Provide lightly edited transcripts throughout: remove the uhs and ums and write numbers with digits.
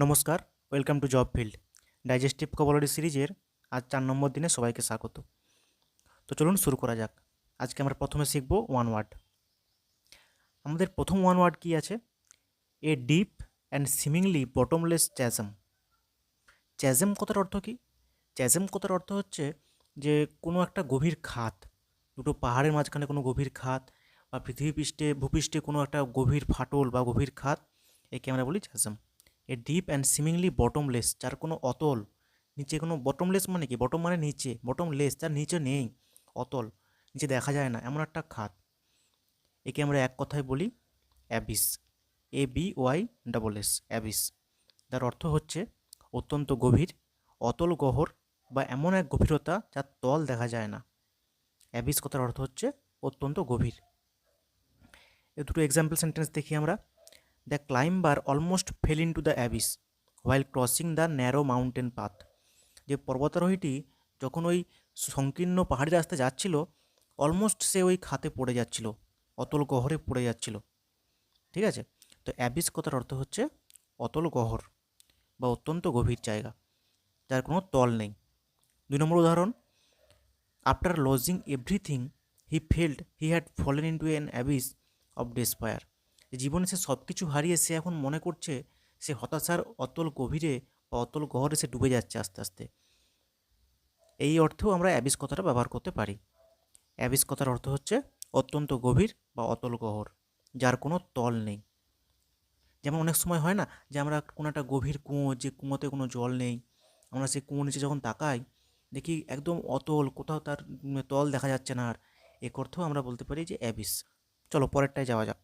নমস্কার, welcome to job field. Digestive vocabulary সিরিজের আজ 4 নম্বর দিনে সবাইকে স্বাগত। তো চলুন শুরু করা যাক। আজকে আমরা প্রথমে শিখব ওয়ান ওয়ার্ড। আমাদের প্রথম ওয়ান ওয়ার্ড কী আছে? A deep and seemingly bottomless chasm. Chasm কথার অর্থ কী? চ্যাজম কথার অর্থ হচ্ছে যে কোনো একটা গভীর খাত, দুটো পাহাড়ের মাঝখানে কোনো গভীর খাত, বা পৃথিবীপৃষ্ঠে ভূপৃষ্ঠে কোনো একটা গভীর ফাটল বা গভীর খাত, একে আমরা বলি chasm. A deep and seemingly bottomless, যার কোনো অতল, নিচে কোনো বটমলেস মানে কি? বটম মানে নিচে, বটমলেস যার নিচে নেই, অতল, নিচে দেখা যায় না, এমন একটা খাত, একে আমরা এক কথায় বলি অ্যাবিস। ABYSS, Abyss. যার অর্থ হচ্ছে অত্যন্ত গভীর, অতল গহ্বর বা এমন এক গভীরতা যার তল দেখা যায় না। অ্যাবিস কথার অর্থ হচ্ছে অত্যন্ত গভীর। এই দুটো এক্সাম্পল সেন্টেন্স দেখি আমরা। The climber almost fail in to the Abyss while crossing the narrow mountain path. যে পর্বতারোহীটি যখন ওই সংকীর্ণ পাহাড়ি রাস্তায় যাচ্ছিল, অলমোস্ট সে ওই খাতে পড়ে যাচ্ছিল, অতল গহ্বরে পড়ে যাচ্ছিল। ঠিক আছে? তো অ্যাবিস কথার অর্থ হচ্ছে অতল গহ্বর বা অত্যন্ত গভীর জায়গা, যার কোনো তল নেই। 2 নম্বর উদাহরণ, after losing everything he failed he had fallen into an abyss of despair. জীবনে সে সব কিছু হারিয়ে সে এখন মনে করছে সে হতাশার অতল গভীরে বা অতল গহ্বরে সে ডুবে যাচ্ছে আস্তে আস্তে। এই অর্থেও আমরা অ্যাবিস কথাটা ব্যবহার করতে পারি। অ্যাবিস কথার অর্থ হচ্ছে অত্যন্ত গভীর বা অতল গহ্বর, যার কোনো তল নেই। যেমন অনেক সময় হয় না যে আমরা কোনো একটা গভীর কুঁয়ো, যে কুঁয়োতে কোনো জল নেই, আমরা সেই কুঁয়ো নিচে যখন তাকাই দেখি একদম অতল, কোথাও তার তল দেখা যাচ্ছে না। আর এক অর্থেও আমরা বলতে পারি যে অ্যাবিস। চলো পরেরটায় যাওয়া যাক।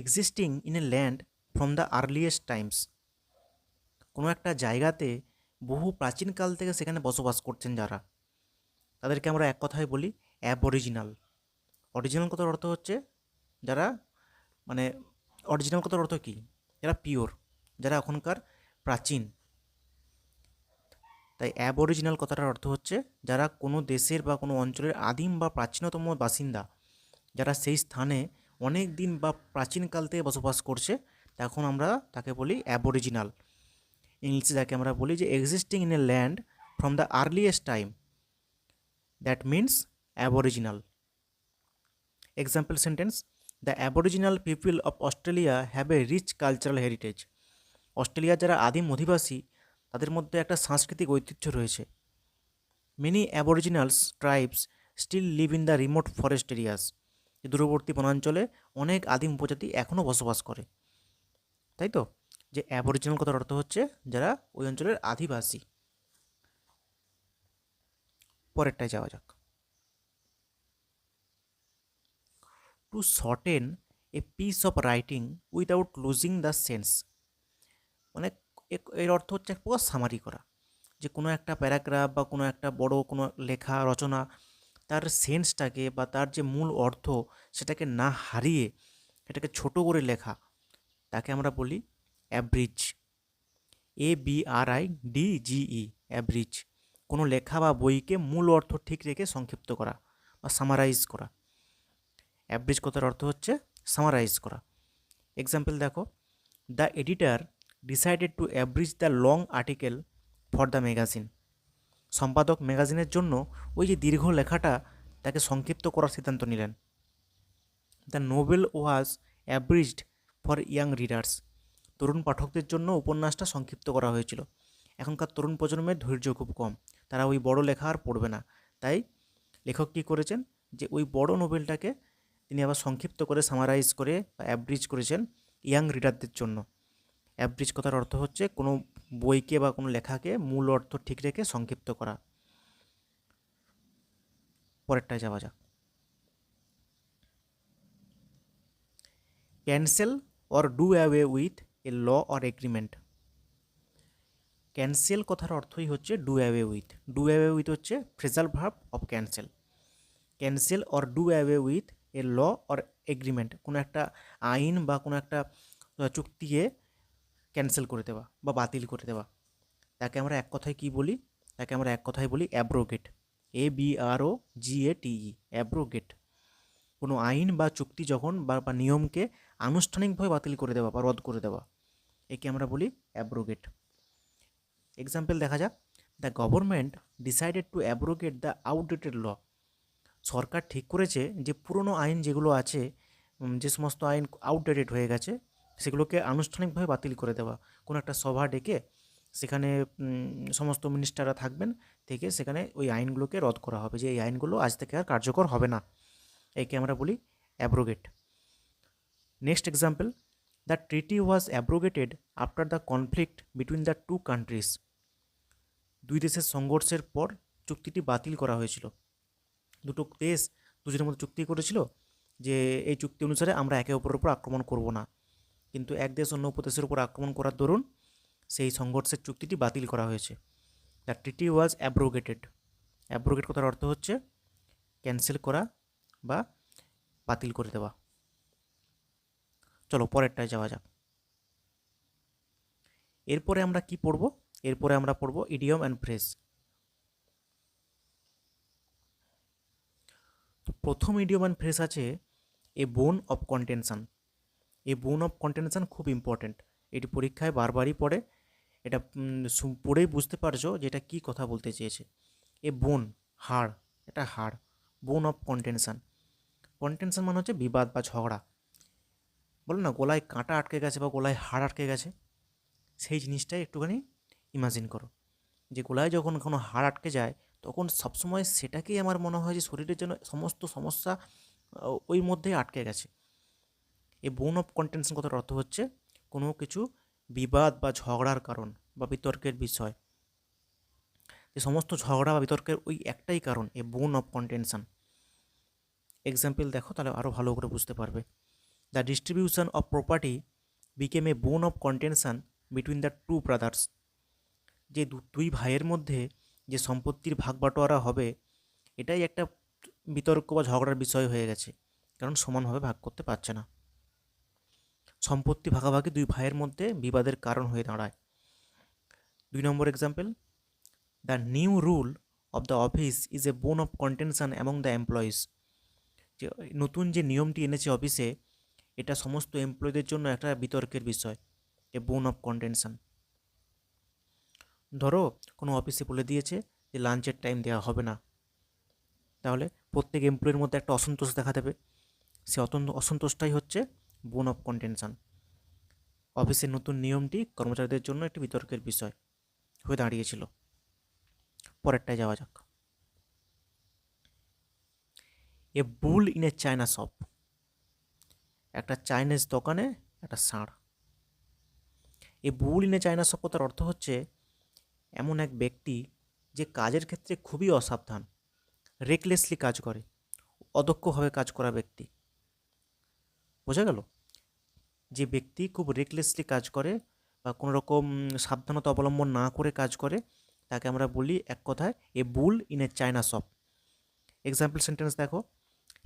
Existing in a land from the earliest Times. কোনো একটা জায়গাতে বহু প্রাচীনকাল থেকে সেখানে বসবাস করছেন যারা, তাদেরকে আমরা এক কথায় বলি অ্যাবরিজিনাল। অরিজিনাল কথার অর্থ হচ্ছে যারা, মানে অরিজিনাল কথার অর্থ কী? যারা পিওর, যারা এখনকার প্রাচীন। তাই অ্যাবরিজিনাল কথাটার অর্থ হচ্ছে যারা কোনো দেশের বা কোনো অঞ্চলের আদিম বা প্রাচীনতম বাসিন্দা, যারা সেই স্থানে অনেক দিন বা প্রাচীনকাল থেকে বসবাস করছে, তখন আমরা তাকে বলি অ্যাবরিজিনাল। ইংলিশে যাকে আমরা বলি যে existing in a land from the earliest time, that means aboriginal. Example sentence, the aboriginal people of Australia have a rich cultural heritage. অস্ট্রেলিয়ার যারা আদিম অধিবাসী, তাদের মধ্যে একটা সাংস্কৃতিক ঐতিহ্য রয়েছে। Many aboriginals tribes still live in the remote forest areas. দূরবর্তী বনাঞ্চলে অনেক আদিম উপজাতি এখনও বসবাস করে। তাই তো, যে অ্যাবরিজিনাল কথার অর্থ হচ্ছে যারা ওই অঞ্চলের আদিবাসী। পরেরটায় যাওয়া যাক। To shorten a piece of writing without losing the sense. মানে এর অর্থ হচ্ছে এক প্রকার সামারি করা, যে কোনো একটা প্যারাগ্রাফ বা কোনো একটা বড় কোনো লেখা রচনা, তার সেন্সটাকে বা তার যে মূল অর্থ সেটাকে না হারিয়ে এটাকে ছোট করে লেখা, তাকে আমরা বলি অ্যাব্রিজ। ABRIDGE, অ্যাব্রিজ। কোনো লেখা বা বইকে মূল অর্থ ঠিক রেখে সংক্ষিপ্ত করা বা সামারাইজ করা। অ্যাব্রিজ কথার অর্থ হচ্ছে সামারাইজ করা। এক্সাম্পল দেখো, the editor decided to অ্যাব্রিজ the long article for the magazine. সম্পাদক ম্যাগাজিনের জন্য ওই যে দীর্ঘ লেখাটা তাকে সংক্ষিপ্ত করার সিদ্ধান্ত নিলেন। The novel was abridged for young readers. তরুণ পাঠকদের জন্য উপন্যাসটা সংক্ষিপ্ত করা হয়েছিল। এখনকার তরুণ প্রজন্মের ধৈর্য খুব কম, তারা ওই বড় লেখা আর পড়বে না। তাই লেখক কী করেছেন, যে ওই বড় নোবেলটাকে তিনি আবার সংক্ষিপ্ত করে সামারাইজ করে বা অ্যাব্রিজ করেছেন ইয়াং রিডারদের জন্য। অ্যাব্রিজ কথার অর্থ হচ্ছে কোনো বইকে বা কোনো লেখাকে মূল অর্থ ঠিক রেখে সংক্ষিপ্ত করা। পরেরটায় যাওয়া যাক। Cancel or do away with a law or agreement. Cancel কথার অর্থই হচ্ছে do away with. Do away with হচ্ছে phrasal verb of cancel. Cancel or do away with a law or agreement, কোনো একটা আইন বা কোনো একটা চুক্তিকে ক্যান্সেল করে দেওয়া বা বাতিল করে দেওয়া, তাকে আমরা এক কথায় কী বলি? তাকে আমরা এক কথায় বলি অ্যাব্রোগেট। ABROGATE, abrogate. কোনো আইন বা চুক্তি যখন বা নিয়মকে আনুষ্ঠানিকভাবে বাতিল করে দেওয়া বা রদ করে দেওয়া, একে আমরা বলি অ্যাব্রোগেট। এক্সাম্পল দেখা যাক, the government decided to abrogate the outdated law. সরকার ঠিক করেছে যে পুরনো আইন যেগুলো আছে, যে সমস্ত আইন আউটডেটেড হয়ে গেছে, সেগুলোকে আনুষ্ঠানিকভাবে বাতিল করে দেওয়া। কোনো একটা সভা ডেকে সেখানে সমস্ত মিনিস্টাররা থাকবেন, থেকে সেখানে ওই আইনগুলোকে রদ করা হবে, যে এই আইনগুলো আজ থেকে আর কার্যকর হবে না, একে আমরা বলি abrogate. Next example, the treaty was abrogated after the conflict between the two countries. দুই দেশের সংঘর্ষের পর চুক্তিটি বাতিল করা হয়েছিল। দুটো দেশ দুজনের মধ্যে চুক্তি করেছিল যে এই চুক্তি অনুসারে আমরা একে অপরের উপর আক্রমণ করব না, কিন্তু এক দেশ অন্য উপদেশের উপর আক্রমণ করার দরুন সেই সংঘর্ষের চুক্তিটি বাতিল করা হয়েছে। The treaty was abrogated. Abrogate কথার অর্থ হচ্ছে ক্যান্সেল করা বা বাতিল করে দেওয়া। চলো পরেরটায় যাওয়া যাক। এরপরে আমরা কি পড়ব? এরপরে আমরা পড়ব ইডিয়ম অ্যান্ড ফ্রেজ। তো প্রথম ইডিয়ম অ্যান্ড ফ্রেজ আছে এ বোন অফ কন্টেনশন। এই বোন অফ কন্টেনশন খুব ইম্পর্টেন্ট, এটি পরীক্ষায় বারবারই পড়ে। এটা পড়েই বুঝতে পারছো যে এটা কী কথা বলতে চেয়েছে। এ বোন, হাড়, এটা হাড়। বোন অফ কন্টেনশন, কন্টেনশন মানে হচ্ছে বিবাদ বা ঝগড়া। বলো না গলায় কাঁটা আটকে গেছে বা গলায় হাড় আটকে গেছে, সেই জিনিসটাই একটুখানি ইমাজিন করো, যে গলায় যখন কোনো হাড় আটকে যায় তখন সবসময় সেটাকেই আমার মনে হয় যে শরীরের জন্য সমস্ত সমস্যা ওই মধ্যেই আটকে গেছে। এই বোন অফ কন্টেনশন কথার অর্থ হচ্ছে কোনো কিছু বিবাদ বা ঝগড়ার কারণ বা বিতর্কের বিষয়, যে সমস্ত ঝগড়া বা বিতর্কের ওই একটাই কারণ, এ বোন অফ কন্টেনশন। এক্সাম্পল দেখো তাহলে আরও ভালো করে বুঝতে পারবে। The distribution of property became a bone of contention between the two brothers. যে দুই ভাইয়ের মধ্যে যে সম্পত্তির ভাগ বাটোয়ারা হবে, এটাই একটা বিতর্ক বা ঝগড়ার বিষয় হয়ে গেছে, কারণ সমানভাবে ভাগ করতে পারছে না। সম্পত্তি ভাগাভাগি দুই ভাইয়ের মধ্যে বিবাদের কারণ হয়ে দাঁড়ায়। 2 নম্বর example, the new rule of the office is a bone of contention among the employees. যে নতুন যে নিয়মটি এনেছে অফিসে, এটা সমস্ত এমপ্লয়ীদের জন্য একটা বিতর্কের বিষয়, এ বোন অফ কন্টেনশন। ধরো কোনো অফিসে বলে দিয়েছে যে লাঞ্চের টাইম দেওয়া হবে না, তাহলে প্রত্যেক এমপ্লয়ির মধ্যে একটা অসন্তোষ দেখা দেবে। সে অসন্তোষটাই হচ্ছে বোন অফ কন্টেনশন। অফিসের নতুন নিয়মটি কর্মচারীদের জন্য একটি বিতর্কের বিষয় হয়ে দাঁড়িয়েছিল। পরেরটায় যাওয়া যাক। এ bull in a china shop. একটা চাইনিজ দোকানে একটা ষাঁড়। এ bull in a china shop তার অর্থ হচ্ছে এমন এক ব্যক্তি যে কাজের ক্ষেত্রে খুবই অসাবধান, রেকলেসলি কাজ করে, অদক্ষভাবে কাজ করা ব্যক্তি। বোঝা গেল? যে ব্যক্তি খুব রেকলেসলি কাজ করে বা কোনো রকম সাবধানতা অবলম্বন না করে কাজ করে, তাকে আমরা বলি এক কথায় a bull in a china shop. Example sentence দেখো,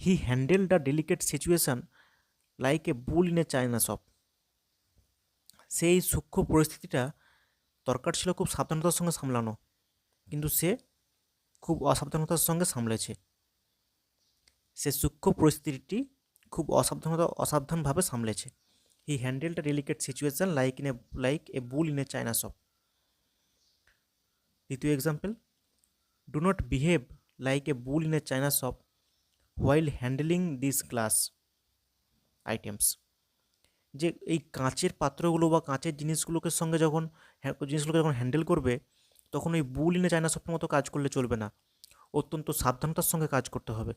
he handle the delicate situation like a bull in a china shop. সেই সূক্ষ্ম পরিস্থিতিটা দরকার ছিল খুব সাবধানতার সঙ্গে সামলানো, কিন্তু সে খুব অসাবধানতার সঙ্গে সামলেছে। সে সূক্ষ্ম পরিস্থিতিটি খুব অসাবধানভাবে সামলেছে। He handled a delicate situation like a bull in a china shop. দ্বিতীয় example, do not behave like a bull in a china shop while handling this glass items. যে এই কাঁচের পাত্রগুলো বা কাঁচের জিনিসগুলোকে যখন হ্যান্ডেল করবে, তখন ওই বুল ইন এ চায়না শপের মতো কাজ করলে চলবে না, অত্যন্ত সাবধানতার সঙ্গে কাজ করতে হবে,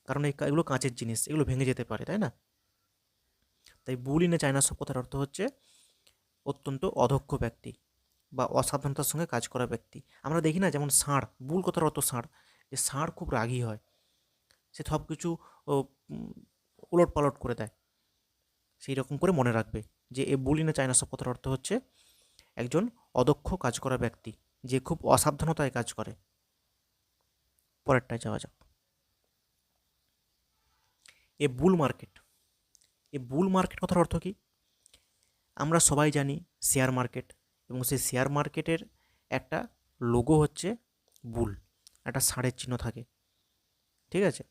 কারণ এগুলো কাঁচের জিনিস, এগুলো ভেঙে যেতে পারে, তাই না? তাই বুল ইন এ চায়না শপ কথার অর্থ হচ্ছে অত্যন্ত অদক্ষ ব্যক্তি বা অসাবধানতার সঙ্গে কাজ করা ব্যক্তি। আমরা দেখি না যেমন ষাঁড়, বুল কথার অর্থ ষাঁড়, যে ষাঁড় খুব রাগী হয়, সে সব কিছু উলট পালট করে দেয়। সেই রকম করে মনে রাখবে যে এ bull in a china shop কথার অর্থ হচ্ছে একজন অদক্ষ কাজ করা ব্যক্তি, যে খুব অসাবধানতায় কাজ করে। পরেরটায় যাওয়া যাক। এ বুল মার্কেট। এ বুল মার্কেট কথার অর্থ কি? আমরা সবাই জানি শেয়ার মার্কেট, এবং সেই শেয়ার মার্কেটের একটা লোগো হচ্ছে বুল, একটা ষাঁড়ের চিহ্ন থাকে, ঠিক আছে?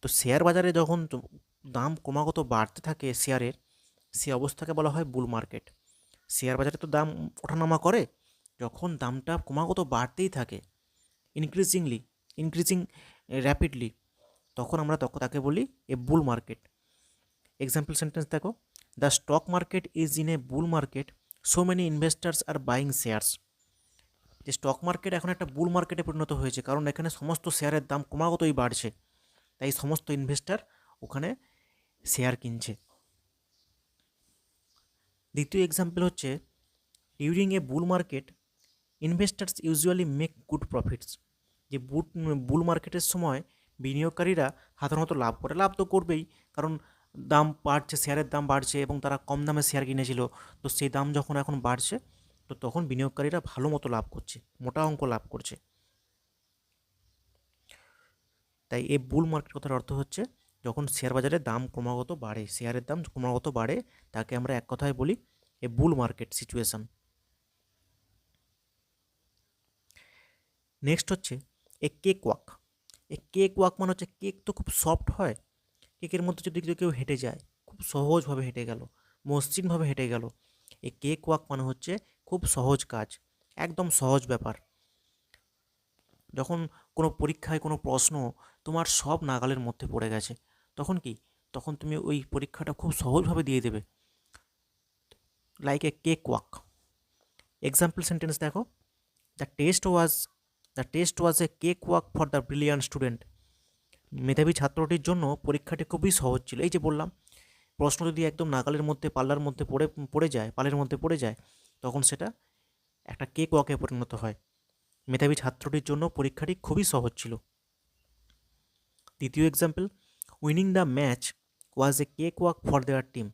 তো শেয়ার বাজারে যখন দাম ক্রমাগত বাড়তে থাকে শেয়ারের, সে অবস্থাকে বলা হয় বুল মার্কেট। শেয়ার বাজারে তো দাম ওঠানামা করে, যখন দামটা ক্রমাগত বাড়তেই থাকে, ইনক্রিজিং র্যাপিডলি, তখন আমরা তাকে বলি a bull market. Example sentence দেখো, the stock market is in a bull market, so many investors are buying shares. যে স্টক মার্কেট এখন একটা বুল মার্কেটে পরিণত হয়েছে, কারণ এখানে সমস্ত শেয়ারের দাম ক্রমাগতই বাড়ছে, তাই সমস্ত ইনভেস্টার ওখানে শেয়ার কিনছে। দ্বিতীয় এক্সাম্পল হচ্ছে, during a bull market investors usually make good profits. যে বুল মার্কেটের সময় বিনিয়োগকারীরা সাধারণত লাভ করে, লাভ তো করবেই, কারণ দাম বাড়ছে, শেয়ারের দাম বাড়ছে এবং তারা কম দামে শেয়ার কিনেছিল, তো সেই দাম যখন এখন বাড়ছে, তো তখন বিনিয়োগকারীরা ভালো মতো লাভ করছে, মোটা অঙ্ক লাভ করছে। তাই এই বুল মার্কেট কথার অর্থ হচ্ছে, যখন শেয়ার বাজারে দাম ক্রমাগত বাড়ে, শেয়ারের দাম ক্রমাগত বাড়ে, তাকে আমরা এক কথায় বলি a bull market situation. Next হচ্ছে এ কেক ওয়াক। এ কেক ওয়াক মানে হচ্ছে, কেক তো খুব সফট হয়, কেকের মধ্যে যদি কেউ হেঁটে যায়, খুব সহজভাবে হেঁটে গেল, মসৃণভাবে হেঁটে গেল। এই কেক ওয়াক মানে হচ্ছে খুব সহজ কাজ, একদম সহজ ব্যাপার। যখন কোনো পরীক্ষায় কোনো প্রশ্ন তোমার সব নাগালের মধ্যে পড়ে গেছে, তখন কি, তখন তুমি ওই পরীক্ষাটা খুব সহজভাবে দিয়ে দেবে, like a cake walk. Example sentence দেখো, the test was the test was a cake walk for the brilliant student. মেধাবী ছাত্রটির জন্য পরীক্ষাটি খুবই সহজ ছিল। এই যে বললাম, প্রশ্ন যদি একদম নাগালের মধ্যে, পাল্লার মধ্যে পালের মধ্যে পড়ে যায়, তখন সেটা একটা কেক ওয়াকে পরিণত হয়। মেধাবী ছাত্রটির জন্য পরীক্ষাটি খুবই সহজ ছিল। দ্বিতীয় example, winning the match was a cake walk for their team.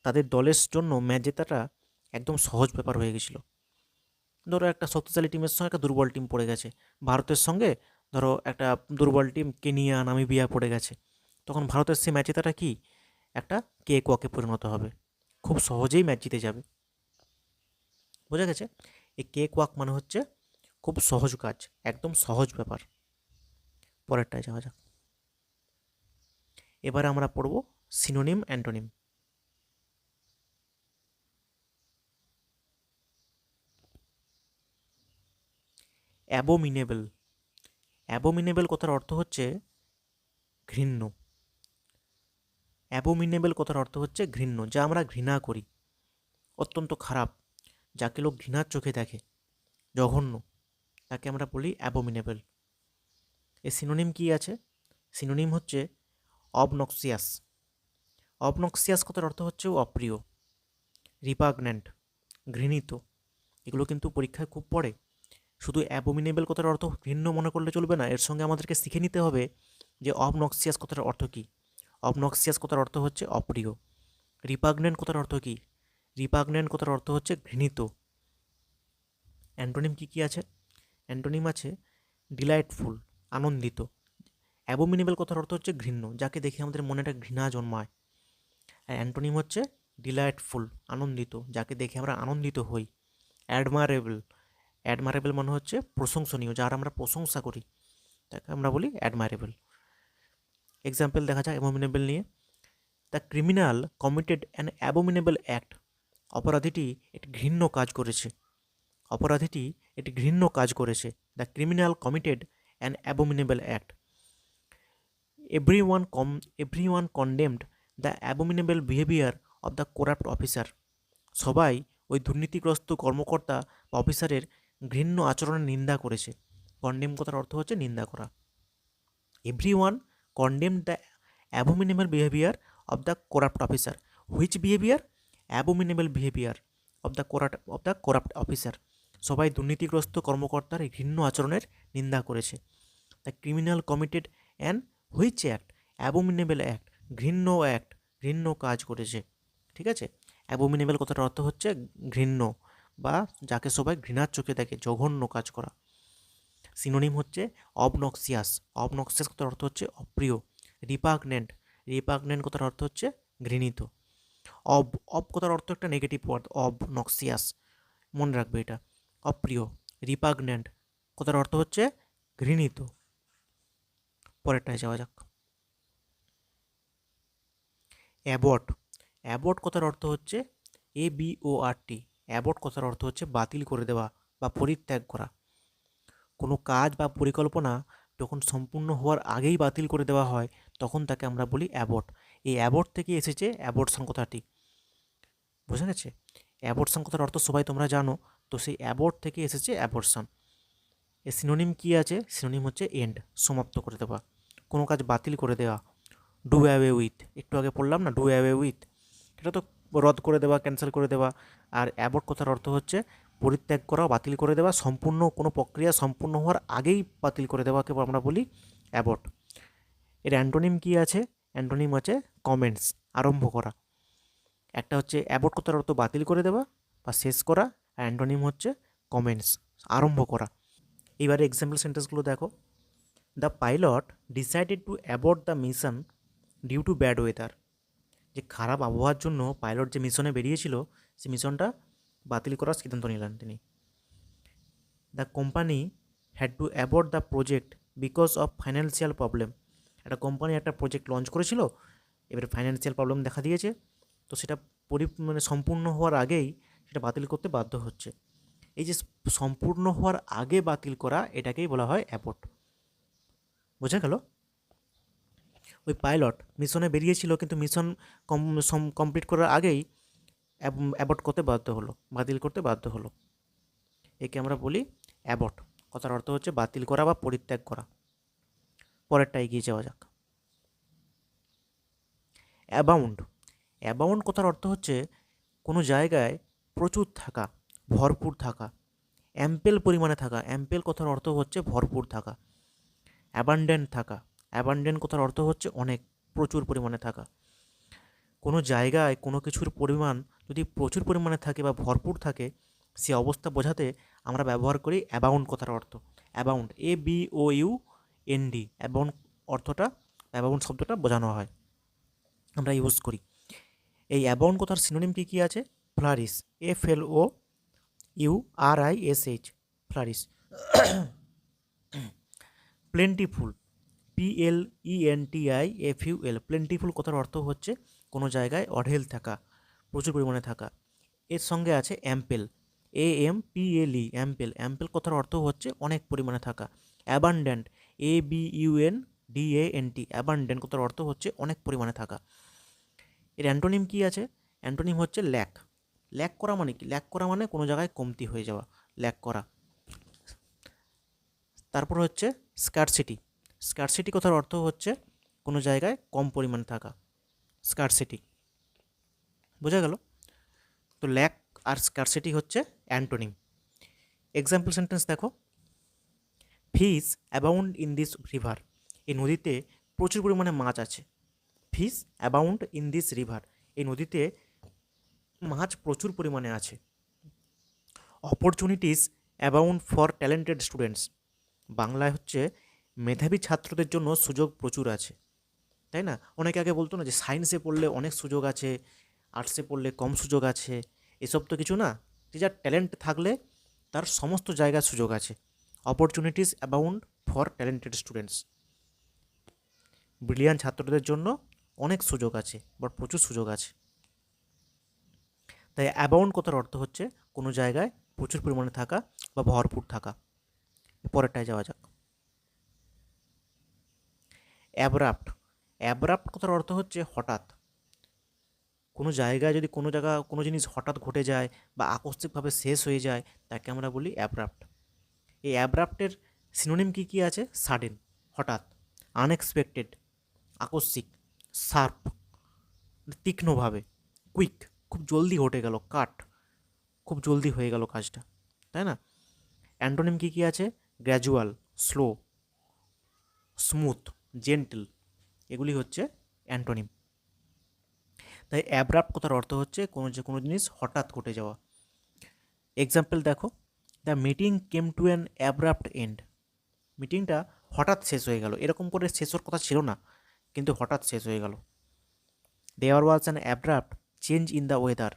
তাদের দলের জন্য ম্যাচ জেতাটা একদম সহজ ব্যাপার হয়ে গেছিলো। ধরো একটা শক্তিশালী টিমের সঙ্গে একটা দুর্বল টিম পড়ে গেছে, ভারতের সঙ্গে ধরো একটা দুর্বল টিম কেনিয়া, নামিবিয়া পড়ে গেছে, তখন ভারতের সেই ম্যাচ জেতাটা কি একটা কেক ওয়াকে পরিণত হবে, খুব সহজেই ম্যাচ জিতে যাবে। বোঝা গেছে? এই কেক ওয়াক মানে হচ্ছে খুব সহজ কাজ, একদম সহজ ব্যাপার। পরেরটায় যাওয়া যাক। এবারে আমরা পড়ব সিনোনিম অ্যান্টোনিম। অ্যাবোমিনেবল। অ্যাবোমিনেবল কথার অর্থ হচ্ছে ঘৃণ্য। অ্যাবোমিনেবল কথার অর্থ হচ্ছে ঘৃণ্য, যা আমরা ঘৃণা করি, অত্যন্ত খারাপ, যাকে লোক ঘৃণার চোখে দেখে, জঘন্য, তাকে আমরা বলি অ্যাবোমিনেবল। এর সিনোনিম কি আছে? সিনোনিম হচ্ছে অবনক্সিয়াস। অবনক্সিয়াস কথার অর্থ হচ্ছে অপ্রিয়, রিপাগন্যান্ট, ঘৃণিত। এগুলো কিন্তু পরীক্ষায় খুব পড়ে। শুধু অ্যাবোমিনেবল কথার অর্থ ঘৃণ্য মনে করলে চলবে না, এর সঙ্গে আমাদেরকে শিখে নিতে হবে যে অবনক্সিয়াস কথার অর্থ কী। অবনক্সিয়াস কথার অর্থ হচ্ছে অপ্রিয়। রিপাগন্যান্ট কথার অর্থ কী? রিপাগন্যান্ট কথার অর্থ হচ্ছে ঘৃণিত। অ্যান্টোনিম কী কী আছে? অ্যান্টোনিম আছে ডিলাইটফুল, আনন্দিত। অ্যাবোমিনেবল কথার অর্থ হচ্ছে ঘৃণ্য, যাকে দেখে আমাদের মনে একটা ঘৃণা জন্মায়। আর অ্যান্টোনিম হচ্ছে ডিলাইটফুল, আনন্দিত, যাকে দেখে আমরা আনন্দিত হই। অ্যাডমারেবল। অ্যাডমারেবল মানে হচ্ছে প্রশংসনীয়, যার আমরা প্রশংসা করি, তাকে আমরা বলি অ্যাডমারেবল। এক্সাম্পল দেখা যায় অ্যাবোমিনেবল নিয়ে। The criminal committed an abominable act. অপরাধীটি একটি ঘৃণ্য কাজ করেছে। অপরাধীটি একটি ঘৃণ্য কাজ করেছে। The criminal committed an abominable act. Everyone condemned the abominable behaviour of the corrupt officer. সবাই ওই দুর্নীতিগ্রস্ত কর্মকর্তা বা অফিসারের ঘৃণ্য আচরণের নিন্দা করেছে। কন্ডেম কথার অর্থ হচ্ছে নিন্দা করা। Everyone condemned the abominable behaviour of the corrupt officer. Which behaviour? অ্যাবোমিনেবল behaviour of the corrupt officer. সবাই দুর্নীতিগ্রস্ত কর্মকর্তার এই ঘৃণ্য আচরণের নিন্দা করেছে। The criminal committed an which act? অ্যাবোমিনেবল act, ঘৃণ্য কাজ করেছে। ঠিক আছে? অ্যাবোমিনেবল কথার অর্থ হচ্ছে ঘৃণ্য, বা যাকে সবাই ঘৃণার চোখে দেখে, জঘন্য কাজ করা। সিনোনিম হচ্ছে অবনক্সিয়াস। অবনক্সিয়াস কথার অর্থ হচ্ছে অপ্রিয়। রিপাগন্যান্ট কথার অর্থ হচ্ছে ঘৃণিত। অব কথার অর্থ একটা নেগেটিভ ওয়ার্ড, অবনক্সিয়াস, মনে রাখবে এটা। অপ্রিয়। রিপাগন্যান্ট কথার অর্থ হচ্ছে ঘৃণিত। পরেরটায় যাওয়া যাক। অ্যাবর্ট, অ্যাবর্ট কথার অর্থ হচ্ছে ABORT, অ্যাবর্ট কথার অর্থ হচ্ছে বাতিল করে দেওয়া বা পরিত্যাগ করা। কোনো কাজ বা পরিকল্পনা যখন সম্পূর্ণ হওয়ার আগেই বাতিল করে দেওয়া হয় তখন তাকে আমরা বলি অ্যাবর্ট। এই অ্যাবর্ট থেকে এসেছে অ্যাবর্শন কথাটি, বোঝা গেছে? অ্যাবর্শন কথার অর্থ সবাই তোমরা জানো, তো সেই অ্যাবর্ট থেকে এসেছে অ্যাবর্শন। এর সিনোনিম কী আছে? সিনোনিম হচ্ছে এন্ড, সমাপ্ত করে দেওয়া, কোনো কাজ বাতিল করে দেওয়া। ডু অ্যাওয়ে উইথ, একটু আগে পড়লাম না, ডু অ্যাওয়ে উইথ, এটা তো রদ করে দেওয়া, ক্যান্সেল করে দেওয়া। আর অ্যাবর্ট কথার অর্থ হচ্ছে পরিত্যাগ করা, বাতিল করে দেওয়া, সম্পূর্ণ কোনো প্রক্রিয়া সম্পূর্ণ হওয়ার আগেই বাতিল করে দেওয়াকে আমরা বলি অ্যাবর্ট। এর অ্যান্টোনিম কী আছে? অ্যান্টোনিম আছে কমেন্টস, আরম্ভ করা। একটা হচ্ছে অ্যাবর্ট কথার অর্থ বাতিল করে দেওয়া বা শেষ করা, আর অ্যান্টোনিম হচ্ছে কমেন্টস, আরম্ভ করা। এইবারে এক্সাম্পল সেন্টেন্সগুলো দেখো। The pilot decided to abort the mission due to bad weather. যে খারাপ আবহাওয়ার জন্য পাইলট যে মিশনে বেরিয়েছিল সেই মিশনটা বাতিল করার সিদ্ধান্ত নিলেন তিনি। The company had to abort the project because of financial problem. একটা কোম্পানি একটা প্রজেক্ট লঞ্চ করেছিল, এবারে ফাইন্যান্সিয়াল প্রবলেম দেখা দিয়েছে, তো সেটা সম্পূর্ণ হওয়ার আগেই সেটা বাতিল করতে বাধ্য হচ্ছে। এই যে সম্পূর্ণ হওয়ার আগে বাতিল করা, এটাকেই বলা হয় অ্যাবর্ট। বোঝা গেল? ওই পাইলট মিশনে বেরিয়েছিল কিন্তু মিশন কমপ্লিট করার আগেই অ্যাবর্ট করতে বাধ্য হলো, বাতিল করতে বাধ্য হলো। একে আমরা বলি অ্যাবর্ট, কথার অর্থ হচ্ছে বাতিল করা বা পরিত্যাগ করা। পরেরটা এগিয়ে যাওয়া যাক। অ্যাবাউন্ড, অ্যাবাউন্ড কথার অর্থ হচ্ছে কোনো জায়গায় প্রচুর থাকা, ভরপুর থাকা, অ্যাম্পেল পরিমাণে থাকা। অ্যাম্পেল কথার অর্থ হচ্ছে ভরপুর থাকা। অ্যাবান্ডেন্ট থাকা, অ্যাবান্ডেন্ট কথার অর্থ হচ্ছে অনেক, প্রচুর পরিমাণে থাকা। কোনো জায়গায় কোনো কিছুর পরিমাণ যদি প্রচুর পরিমাণে থাকে বা ভরপুর থাকে, সে অবস্থা বোঝাতে আমরা ব্যবহার করি অ্যাবাউন্ড কথার অর্থ। অ্যাবাউন্ড, ABOUND, অ্যাবাউন্ড অর্থটা, অ্যাবাউন্ড শব্দটা বোঝানো হয়, আমরা ইউজ করি। এই অ্যাবাউন্ড কথার সিনোনিম কী কী আছে? Flourish, FLOURISH, flourish. Plentiful, PLENTIFUL, plentiful কথার অর্থ হচ্ছে কোনো জায়গায় অঢেল থাকা, প্রচুর পরিমাণে থাকা। এর সঙ্গে আছে অ্যাম্পেল, AMPLE, অ্যাম্পেল, অ্যাম্পেল কথার অর্থ হচ্ছে অনেক পরিমাণে থাকা। অ্যাবান্ডেন্ট, ABUNDANT, অ্যাবান্ডেন্ট কথার অর্থ হচ্ছে অনেক পরিমাণে থাকা। এর অ্যান্টোনিম কী আছে? অ্যান্টোনিম হচ্ছে ল্যাক। ল্যাক করা মানে কি? ল্যাক করা মানে কোনো জায়গায় কমতি হয়ে যাওয়া, ল্যাক করা। তারপর হচ্ছে স্কারসিটি, স্কারসিটি কথার অর্থ হচ্ছে কোনো জায়গায় কম পরিমাণে থাকা, স্কারসিটি। বোঝা গেল? তো ল্যাক আর স্কারসিটি হচ্ছে অ্যান্টোনিম। এক্সাম্পল সেন্টেন্স দেখো। Fish abound in this river, এই নদীতে প্রচুর পরিমাণে মাছ আছে। Fish abound in this river, এই নদীতে মাছ প্রচুর পরিমাণে আছে। Opportunities abound for talented students, বাংলায় হচ্ছে মেধাবী ছাত্রদের জন্য সুযোগ প্রচুর আছে, তাই না? অনেকে আগে বলতো না যে সায়েন্সে পড়লে অনেক সুযোগ আছে, আর্টসে পড়লে কম সুযোগ আছে। এসব তো কিছু না, যে যার ট্যালেন্ট থাকলে তার সমস্ত জায়গায় সুযোগ আছে। Opportunities abound for talented students, brilliant ছাত্রদের জন্য অনেক সুযোগ আছে, বাট প্রচুর সুযোগ আছে। তাই অ্যাবাউন্ড কথার অর্থ হচ্ছে কোনো জায়গায় প্রচুর পরিমাণে থাকা বা ভরপুর থাকা। পরেরটায় যাওয়া যাক। অ্যাব্রাপ্ট, অ্যাব্রাপ্ট কথার অর্থ হচ্ছে হঠাৎ। কোনো জায়গায় যদি কোনো জিনিস হঠাৎ ঘটে যায় বা আকস্মিকভাবে শেষ হয়ে যায়, তাকে আমরা বলি অ্যাব্রাপ্ট। এই অ্যাব্রাপ্টের সিনোনিম কী কী আছে? সাডেন, হঠাৎ, আনএক্সপেক্টেড, আকস্মিক, শার্প, তীক্ষ্ণভাবে, কুইক, খুব জলদি ঘটে গেল, কাট, খুব জলদি হয়ে গেল কাজটা, তাই না? অ্যান্টোনিম কী কী আছে? গ্র্যাজুয়াল, স্লো, স্মুথ, জেন্টল, এগুলি হচ্ছে অ্যান্টোনিম। তাই অ্যাব্রাপ্ট কথার অর্থ হচ্ছে কোনো জিনিস হঠাৎ ঘটে যাওয়া। এক্সাম্পল দেখো। The meeting came to an abrupt end, মিটিংটা হঠাৎ শেষ হয়ে গেল, এরকম করে শেষ হওয়ার কথা ছিল না, কিন্তু হঠাৎ শেষ হয়ে গেল। There was an abrupt change in the weather,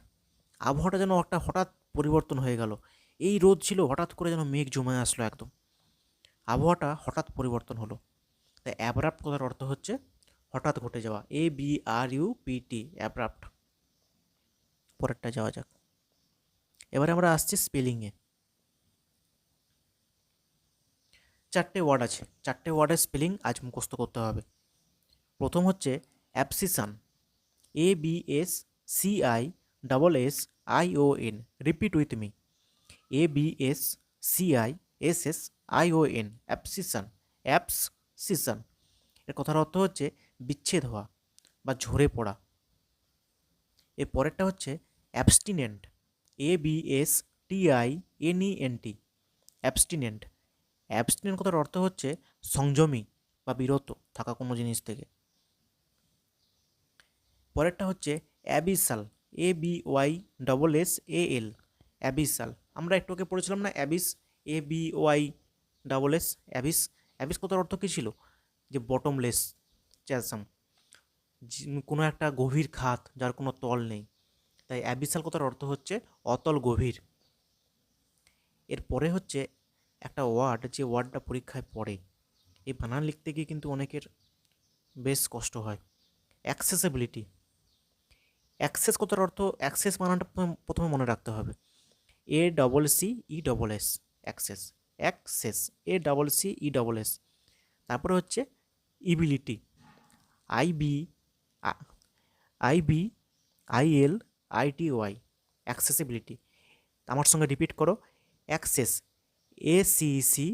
আবহাওয়াটা যেন একটা হঠাৎ পরিবর্তন হয়ে গেল। এই রোদ ছিল, হঠাৎ করে যেন মেঘ জমে আসলো, একদম আবহাওয়াটা হঠাৎ পরিবর্তন হলো। তাই অ্যাব্রাপ্ট কথার অর্থ হচ্ছে হঠাৎ ঘটে যাওয়া, ABRUPT, অ্যাব্রাপ্ট। পরেরটা যাওয়া যাক। এবারে আমরা আসছি স্পেলিংয়ে। চারটে ওয়ার্ড আছে, চারটে ওয়ার্ডের স্পেলিং আজ মুখস্থ করতে হবে। প্রথম হচ্ছে অ্যাবসিশন, ABSCISSION, repeat with me, ABSCISSION, অ্যাবসিশন, অ্যাবসিশন। এর কথার অর্থ হচ্ছে বিচ্ছেদ হওয়া বা ঝরে পড়া। এর পরেরটা হচ্ছে অ্যাবস্টিনেন্ট, ABSTINENT, অ্যাবস্টিনেন্ট। অ্যাবস্টিনেন্ট কথার অর্থ হচ্ছে সংযমী বা বিরত থাকা কোনো জিনিস থেকে। পরেরটা হচ্ছে অ্যাবিসাল, ABYSSAL, অ্যাবিসাল। আমরা একটু আগে পড়েছিলাম না অ্যাবিস, ABYSS, অ্যাবিস। অ্যাবিস কথার অর্থ কী ছিল? যে বটমলেস চ্যাসম, কোনো একটা গভীর খাত যার কোনো তল নেই। তাই অ্যাবিসাল কথার অর্থ হচ্ছে অতল গভীর। এরপরে হচ্ছে একটা ওয়ার্ড, যে ওয়ার্ডটা পরীক্ষায় পড়ে, এই বানান লিখতে গিয়ে কিন্তু অনেকের বেশ কষ্ট হয়। অ্যাক্সেসিবিলিটি। অ্যাক্সেস কথার অর্থ, অ্যাক্সেস বানানটা প্রথমে মনে রাখতে হবে, ACCESS, অ্যাক্সেস, অ্যাক্সেস, ACCESS। তারপরে হচ্ছে ইবিলিটি, IBILITY, অ্যাক্সেসিবিলিটি। আমার সঙ্গে রিপিট করো, অ্যাক্সেস, ACCESSIBILITY,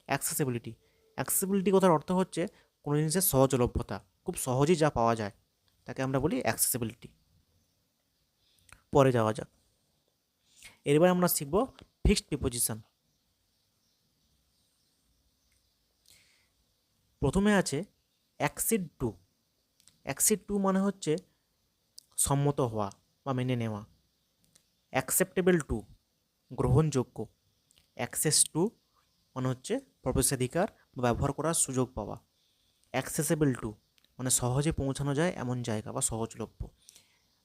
অ্যাক্সেসিবিলিটি। অ্যাক্সেসিবিলিটি কথার অর্থ হচ্ছে কোনো জিনিসের সহজলভ্যতা, খুব সহজেই যা পাওয়া যায় তাকে আমরা বলি অ্যাক্সেসিবিলিটি। পরে যাওয়া যাক। এরপর আমরা শিখব ফিক্সড প্রিপোজিশন। প্রথমে আছে অ্যাকসিড টু। অ্যাকসিড টু মানে হচ্ছে সম্মত হওয়া বা মেনে নেওয়া। অ্যাকসেপ্টেবল টু, গ্রহণযোগ্য। অ্যাক্সেস টু মানে হচ্ছে প্রবেশাধিকার বা ব্যবহার করার সুযোগ পাওয়া। অ্যাক্সেসেবল টু মানে সহজে পৌঁছানো যায় এমন জায়গা বা সহজলভ্য।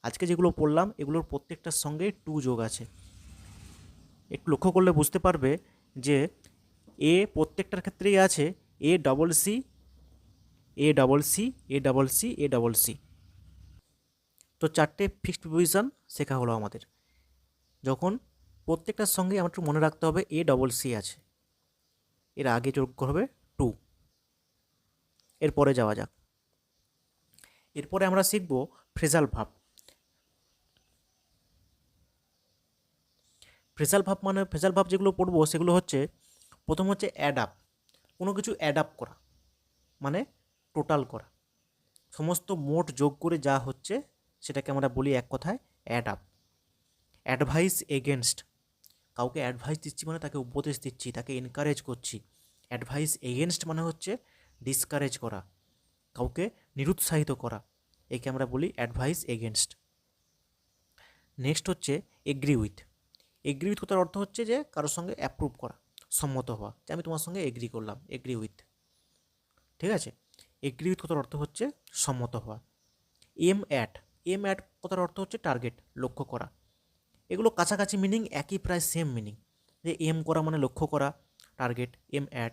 আজকে যেগুলো পড়লাম এগুলোর প্রত্যেকটার সঙ্গে টু যোগ আছে। একটু লক্ষ্য করলে বুঝতে পারবে যে এ প্রত্যেকটার ক্ষেত্রেই আছে ACC, ACC। তো চারটে ফিক্সড প্রিপোজিশন শেখা হলো আমাদের। যখন প্রত্যেকটার সঙ্গে আমার একটু মনে রাখতে হবে ACC আছে, এর আগে যোগ করবে টু। এরপরে যাওয়া যাক। এরপরে আমরা শিখব ফ্রেজাল ভার্ব। ফ্রেজাল ভার্ব মানে, ফ্রেজাল ভার্ব যেগুলো পড়বো সেগুলো হচ্ছে, প্রথম হচ্ছে অ্যাড আপ, কোনো কিছু অ্যাড আপ করা মানে টোটাল করা, সমস্ত মোট যোগ করে যা হচ্ছে সেটাকে আমরা বলি এক কথায় অ্যাড আপ। অ্যাডভাইস এগেনস্ট, কাউকে অ্যাডভাইস দিচ্ছি মানে তাকে উপদেশ দিচ্ছি, তাকে এনকারেজ করছি। অ্যাডভাইস এগেনস্ট মানে হচ্ছে ডিসকারেজ করা, কাউকে নিরুৎসাহিত করা, একে আমরা বলি অ্যাডভাইস এগেনস্ট। নেক্সট হচ্ছে এগ্রি উইথ। এগ্রি উইথ কথার অর্থ হচ্ছে যে কারোর সঙ্গে অ্যাপ্রুভ করা, সম্মত হওয়া, যে আমি তোমার সঙ্গে এগ্রি করলাম, এগ্রি উইথ। ঠিক আছে, এগ্রি উইথ কথার অর্থ হচ্ছে সম্মত হওয়া। এম অ্যাট, এম অ্যাট কথার অর্থ হচ্ছে টার্গেট, লক্ষ্য করা। এগুলো কাছাকাছি মিনিং, একই প্রায় সেম মিনিং, যে এম করা মানে লক্ষ্য করা, target, aim at.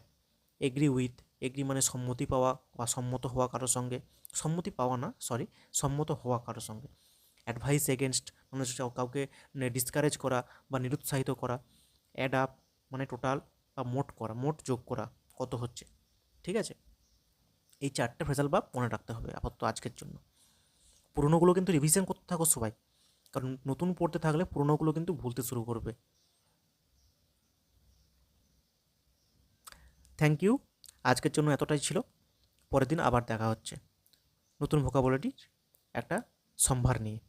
Agree with, agree মানে সম্মতি পাওয়া বা সম্মত হওয়া কারোর সঙ্গে, সম্মতি পাওয়া না সরি, সম্মত হওয়া কারোর সঙ্গে। অ্যাডভাইস এগেনস্ট মানে হচ্ছে কাউকে ডিসকারেজ করা বা নিরুৎসাহিত করা। অ্যাড আপ মানে টোটাল বা মোট করা, মোট যোগ করা কত হচ্ছে। ঠিক আছে, এই চারটে ফ্রেজাল ভার্ব মনে রাখতে হবে আপাতত আজকের জন্য। পুরোনোগুলো কিন্তু রিভিশন করতে থাকো সবাই, কারণ নতুন পড়তে থাকলে পুরোনোগুলো কিন্তু ভুলতে শুরু করবে। থ্যাংক ইউ, আজকের জন্য এতটাই ছিল। পরের দিন আবার দেখা হচ্ছে নতুন ভোকাবুলারির একটা সম্ভার নিয়ে।